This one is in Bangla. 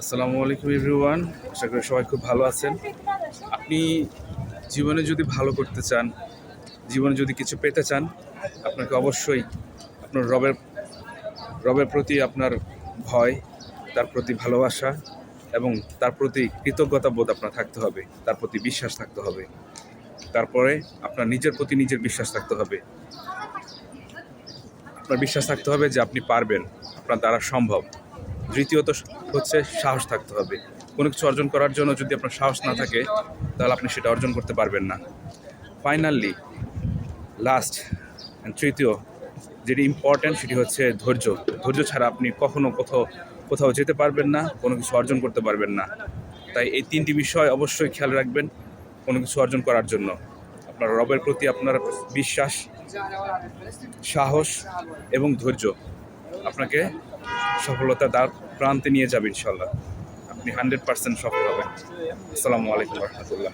আসসালামু আলাইকুম এভরিওয়ান। আশা করি সবাই খুব ভালো আছেন। আপনি জীবনে যদি ভালো করতে চান, জীবনে যদি কিছু পেতে চান, আপনাকে অবশ্যই আপনার রবের প্রতি আপনার ভয়, তার প্রতি ভালোবাসা এবং তার প্রতি কৃতজ্ঞতা বোধ আপনার থাকতে হবে, তার প্রতি বিশ্বাস থাকতে হবে। তারপরে আপনার নিজের প্রতি নিজের বিশ্বাস থাকতে হবে। আপনার বিশ্বাস থাকতে হবে যে আপনি পারবেন, আপনার দ্বারা সম্ভব। দ্বিতীয়ত হচ্ছে সাহস থাকতে হবে। কোনো কিছু অর্জন করার জন্য যদি আপনার সাহস না থাকে, তাহলে আপনি সেটা অর্জন করতে পারবেন না। ফাইনালি লাস্ট তৃতীয় যেটি ইম্পর্ট্যান্ট সেটি হচ্ছে ধৈর্য। ধৈর্য ছাড়া আপনি কখনো কোথাও যেতে পারবেন না, কোনো কিছু অর্জন করতে পারবেন না। তাই এই তিনটি বিষয় অবশ্যই খেয়াল রাখবেন কোনো কিছু অর্জন করার জন্য। আপনার রবের প্রতি আপনার বিশ্বাস, সাহস এবং ধৈর্য আপনাকে সফলতার দ্বার প্রান্তে নিয়ে যাবে ইনশাল্লাহ। আপনি 100% সফল হবেন। আসসালামু আলাইকুম রহমতুল্লাহ।